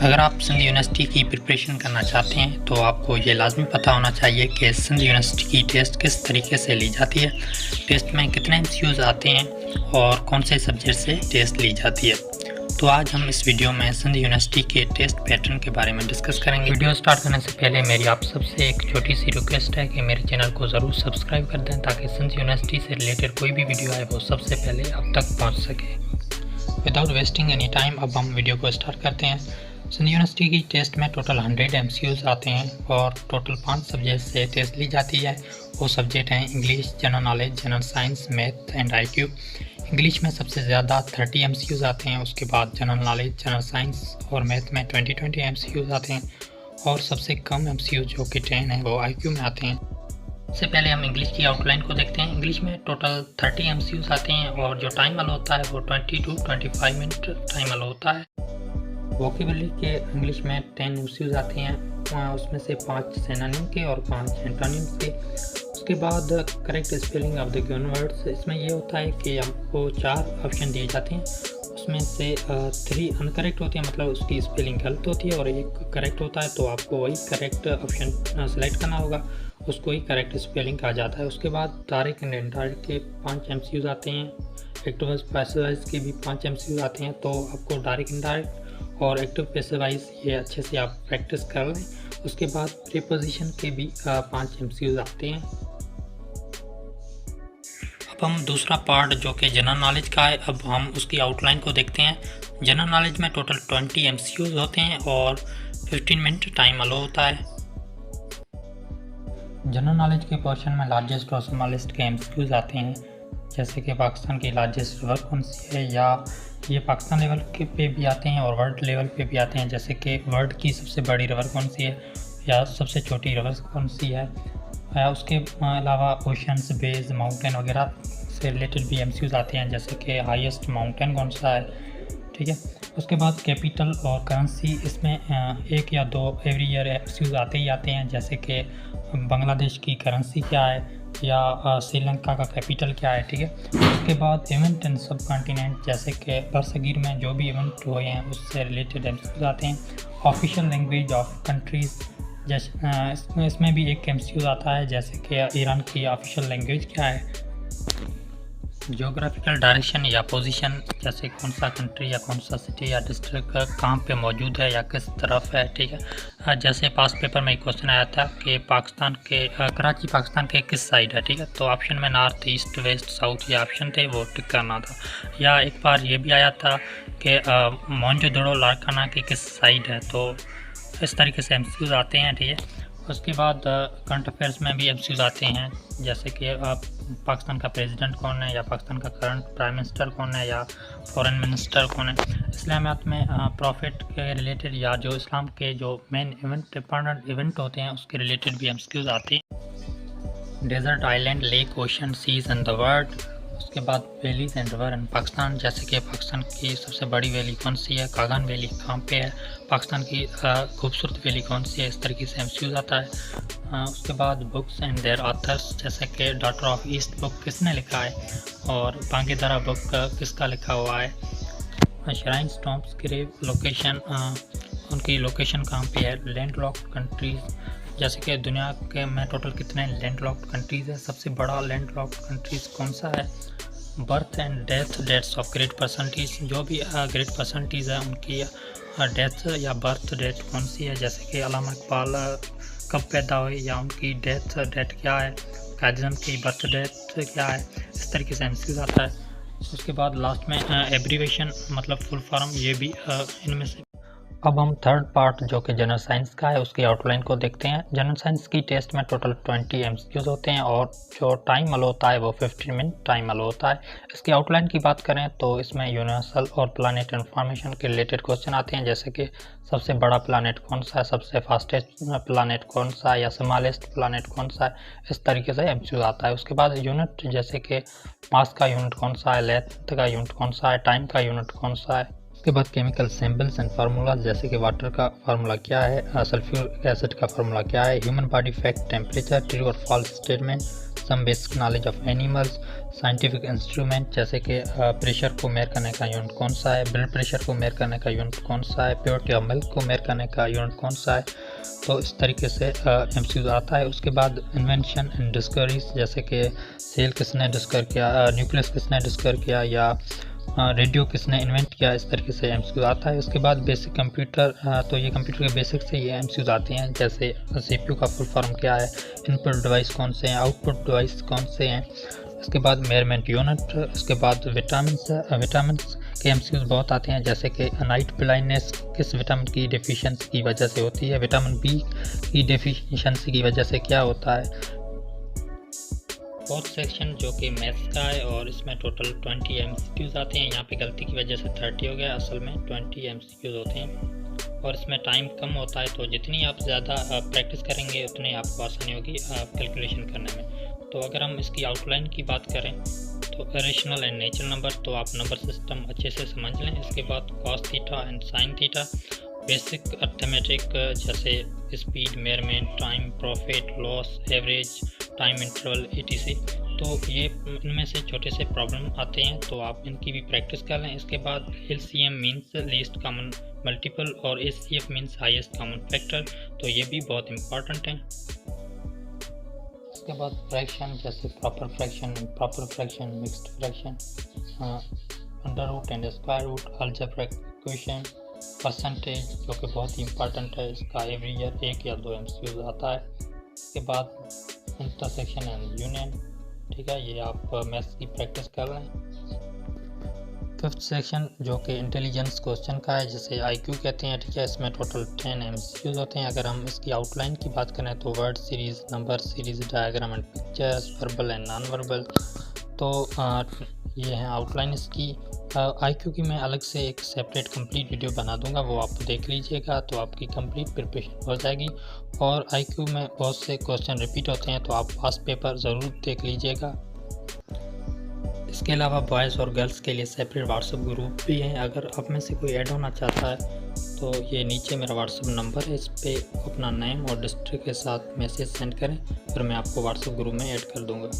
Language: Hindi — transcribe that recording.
अगर आप सिंध यूनिवर्सिटी की प्रिपरेशन करना चाहते हैं तो आपको ये लाजमी पता होना चाहिए कि सिंध यूनिवर्सिटी की टेस्ट किस तरीके से ली जाती है, टेस्ट में कितने एमसीक्यूज़ आते हैं और कौन से सब्जेक्ट से टेस्ट ली जाती है। तो आज हम इस वीडियो में सिंध यूनिवर्सिटी के टेस्ट पैटर्न के बारे में डिस्कस करेंगे। वीडियो स्टार्ट करने से पहले मेरी आप सबसे एक छोटी सी रिक्वेस्ट है कि मेरे चैनल को ज़रूर सब्सक्राइब कर दें ताकि सिंध यूनिवर्सिटी से रिलेटेड कोई भी वीडियो आए वो सबसे पहले आप तक पहुँच सके। विदाउट वेस्टिंग एनी टाइम अब हम वीडियो को स्टार्ट करते हैं। सिंध यूनिवर्सिटी की टेस्ट में टोटल 100 एमसीक्यूज़ आते हैं और टोटल 5 सब्जेक्ट से टेस्ट ली जाती है। वो सब्जेक्ट हैं English, general knowledge, general science, math and IQ. English में सबसे ज़्यादा 30 एमसीक्यूज़ आते हैं, उसके बाद जनरल नॉलेज, जनरल साइंस और मैथ में 20 एमसीक्यूज़ आते हैं और सबसे कम एमसीक्यूज़ जो कि 10 है वो आईक्यू में आते हैं। सबसे पहले हम इंग्लिश की आउटलाइन को देखते हैं। इंग्लिश में टोटल 30 एमसीक्यूज़ आते हैं और जो टाइम अलो होता है वो 20 to 25 मिनट टाइम अलो होता है। वोकेबलरी के इंग्लिश में 10 एमसीक्यूज़ आते हैं, उसमें से 5 सिनोनिम के और 5 एंटोनिम्स के। उसके बाद correct spelling of the given words, इसमें ये होता है कि आपको 4 ऑप्शन दिए जाते हैं, उसमें से 3 अनकरेक्ट होती हैं, मतलब उसकी स्पेलिंग गलत होती है और एक करेक्ट होता है, तो आपको वही करेक्ट ऑप्शन सेलेक्ट करना होगा, उसको ही करेक्ट स्पेलिंग कहा जाता है। उसके बाद डायरेक्ट एंड इनडायरेक्ट के 5 एमसीक्यूज़ आते हैं। एक्टिव वाइज पैसिव वाइज के भी 5 एमसीक्यूज़ आते हैं, तो आपको डायरेक्ट इनडायरेक्ट और एक्टिव पैसिव वाइज ये अच्छे से आप प्रैक्टिस कर लें। उसके बाद प्रीपोजिशन के भी 5 एमसीक्यूज़ आते हैं। अब हम दूसरा पार्ट जो कि जनरल नॉलेज का है, अब हम उसकी आउटलाइन को देखते हैं। जनरल नॉलेज में टोटल 20 एमसीक्यूज़ होते हैं और 15 मिनट टाइम अलो होता है। जनरल नॉलेज के पोर्शन में लार्जेस्ट और स्मॉलेस्ट के एमसीक्यूज़ आते हैं, जैसे कि पाकिस्तान की लार्जेस्ट रिवर कौन सी है, या ये पाकिस्तान लेवल के पे भी आते हैं और वर्ल्ड लेवल पे भी आते हैं, जैसे कि वर्ल्ड की सबसे बड़ी रिवर कौन सी है या सबसे छोटी रिवर कौन सी है, या उसके अलावा ओशंस, बेज, माउंटेन वगैरह से रिलेटेड भी एमसीक्यूज़ आते हैं, जैसे कि हाईएस्ट माउंटेन कौन सा है, ठीक है। उसके बाद कैपिटल और करेंसी, इसमें 1 या 2 एवरी ईयर एमसीक्यूज़ आते ही आते हैं, जैसे कि बांग्लादेश की करेंसी क्या है या श्रीलंका का कैपिटल क्या है, ठीक है। उसके बाद इवेंट एंड सब कॉन्टिनेंट, जैसे कि बरसगीर में जो भी इवेंट हुए हैं उससे रिलेटेड एमसीक्यूज़ आते हैं। ऑफिशियल लैंग्वेज ऑफ कंट्रीज़, जैसे इसमें भी एक एमसीक्यूज़ आता है, जैसे कि ईरान की ऑफिशियल लैंग्वेज क्या है। ज्योग्राफिकल डायरेक्शन या पोजीशन, जैसे कौन सा कंट्री या कौन सा सिटी या डिस्ट्रिक्ट कहाँ पे मौजूद है या किस तरफ है, ठीक है। जैसे पास पेपर में एक क्वेश्चन आया था कि पाकिस्तान के कराची पाकिस्तान के किस साइड है, ठीक है, तो ऑप्शन में नॉर्थ, ईस्ट, वेस्ट, साउथ ये ऑप्शन थे, वो टिक करना था। या एक बार ये भी आया था कि मोहनजोदड़ो लारकाना की किस साइड है, तो इस तरीके से एमसीक्यूज़ आते हैं, ठीक है। उसके बाद करंट अफेयर्स में भी एमसीक्यूज़ आते हैं, जैसे कि पाकिस्तान का प्रेसिडेंट कौन है या पाकिस्तान का करंट प्राइम मिनिस्टर कौन है या फॉरेन मिनिस्टर कौन है। इस्लामियात में प्रॉफिट के रिलेटेड या जो इस्लाम के जो मेन इवेंट इंपॉर्टेंट इवेंट होते हैं उसके रिलेटेड भी एमसीक्यूज़ आते हैं। Desert, island, lake, ocean, seas and the world. उसके बाद valleys and river in Pakistan, जैसे कि पाकिस्तान की सबसे बड़ी वैली कौन सी है, कागन वैली कहाँ पे है, पाकिस्तान की खूबसूरत वैली कौन सी है, इस तरीके से एमसीक्यूज़ आता है। उसके बाद बुक्स एंड देयर ऑथर्स, जैसे कि डॉटर ऑफ ईस्ट बुक किसने लिखा है और बांगीदरा बुक किसका लिखा हुआ है। श्राइन, टॉम्ब्स, ग्रेव, लोकेशन, उनकी लोकेशन कहाँ पे है। लैंडलॉक्ड कंट्रीज़, जैसे कि दुनिया के में टोटल कितने लैंडलॉक्ड कंट्रीज़ हैं, सबसे बड़ा लैंडलॉक्ड कंट्रीज़ कौन सा है। Birth and death dates of great personalities, जो भी ग्रेट पर्सनैलिटीज़ है उनकी डेथ या बर्थ डेट कौन सी है, जैसे कि अल्लामा इकबाल कब पैदा हुए या उनकी डेथ डेट क्या है, कायद की बर्थ डेट क्या है, इस तरीके से एमसीक्यूज़ आता है। उसके बाद लास्ट में एब्रीवेशन मतलब फुल फॉर्म, ये भी इनमें से। अब हम थर्ड पार्ट जो कि जनरल साइंस का है उसकी आउटलाइन को देखते हैं। जनरल साइंस की टेस्ट में टोटल 20 एमसीक्यूज़ होते हैं और जो टाइम अलो होता है वो 15 मिनट टाइम अलो होता है। इसकी आउटलाइन की बात करें तो इसमें यूनिवर्सल और प्लानिट इन्फॉर्मेशन के रिलेटेड क्वेश्चन आते हैं, जैसे कि सबसे बड़ा प्लानिट कौन सा है, सबसे फास्टेस्ट प्लानिट कौन सा है या स्मॉलेस्ट प्लानिट कौन सा है, इस तरीके से एमसीक्यू आता है। उसके बाद यूनिट, जैसे कि मास का यूनिट कौन सा है, लेंथ का यूनिट कौन सा है, टाइम का यूनिट कौन सा है, उसके बाद केमिकल सिंबल्स एंड फार्मूला, जैसे कि वाटर का फार्मूला क्या है, सल्फ्यूरिक एसिड का फार्मूला क्या है, human body fact, temperature, true और false statement, some basic knowledge of animals, scientific instrument, जैसे कि प्रेशर को मेयर करने का यूनिट कौन सा है, ब्लड प्रेशर को मेयर करने का यूनिट कौन सा है, प्योरिटी ऑफ मिल्क को मेयर करने का यूनिट कौन सा है। तो इस तरीके से एमसीक्यू आता है। उसके बाद इन्वेंशन एंड डिस्कवरीज, जैसे कि सेल किसने डिस्कवर किया, न्यूक्लियस किसने डिस्कवर किया, या रेडियो किसने इन्वेंट किया, इस तरीके से एमसीक्यू आता है। उसके बाद बेसिक कंप्यूटर, तो ये कंप्यूटर के बेसिक से ये एमसीक्यूज आते हैं, जैसे सीपीयू का फुल फॉर्म क्या है, इनपुट डिवाइस कौन से हैं, आउटपुट डिवाइस कौन से हैं। उसके बाद मेजरमेंट यूनिट, उसके बाद विटामिन के एमसीक्यूज बहुत आते हैं, जैसे कि नाइट ब्लाइंडनेस किस विटामिन की डेफिशिएंसी की वजह से होती है, विटामिन बी की डेफिशिएंसी की वजह से क्या होता है। फोर्थ सेक्शन जो कि मैथ्स का है और इसमें टोटल 20 एमसीक्यूज आते हैं। यहाँ पे गलती की वजह से 30 हो गया, असल में 20 एमसीक्यूज होते हैं और इसमें टाइम कम होता है, तो जितनी आप ज़्यादा प्रैक्टिस करेंगे उतनी आपको आसानी होगी कैलकुलेशन करने में। तो अगर हम इसकी आउटलाइन की बात करें तो रेशनल एंड नेचुरल नंबर, तो आप नंबर सिस्टम अच्छे से समझ लें। इसके बाद cos theta and sine theta, basic arithmetic जैसे speed, measurement, time, profit, loss, average, time interval, etc। तो ये इनमें से छोटे से प्रॉब्लम आते हैं, तो आप इनकी भी प्रैक्टिस कर लें। इसके बाद LCM means least common multiple और HCF means highest common factor, तो ये भी बहुत इम्पॉर्टेंट हैं। इसके बाद फ्रैक्शन, जैसे proper fraction, improper fraction, mixed fraction, under root and square root, algebraic equation, percentage जो कि बहुत ही इंपॉर्टेंट है, इसका एवरी ईयर 1 या 2 एमसीक्यूज आता है। इसके बाद इंटरसेक्शन एंड यूनियन, ठीक है, ये आप मैथ्स की प्रैक्टिस कर रहे हैं। फिफ्थ सेक्शन जो कि इंटेलिजेंस क्वेश्चन का है, जिसे IQ कहते हैं, ठीक है, इसमें टोटल 10 एमसीक्यूज होते हैं। अगर हम इसकी आउटलाइन की बात करें तो word series, number series, diagram and pictures, verbal and non verbal, तो ये है आउटलाइन इसकी। IQ की मैं अलग से एक सेपरेट कंप्लीट वीडियो बना दूंगा, वो आप देख लीजिएगा, तो आपकी कंप्लीट प्रिपरेशन हो जाएगी। और IQ में बहुत से क्वेश्चन रिपीट होते हैं, तो आप पास्ट पेपर ज़रूर देख लीजिएगा। इसके अलावा बॉयज़ और गर्ल्स के लिए सेपरेट व्हाट्सएप ग्रुप भी हैं। अगर आप में से कोई ऐड होना चाहता है तो ये नीचे मेरा व्हाट्सएप नंबर है, इस पर अपना नेम और डिस्ट्रिक्ट के साथ मैसेज सेंड करें, फिर मैं आपको व्हाट्सएप ग्रुप में ऐड कर दूँगा।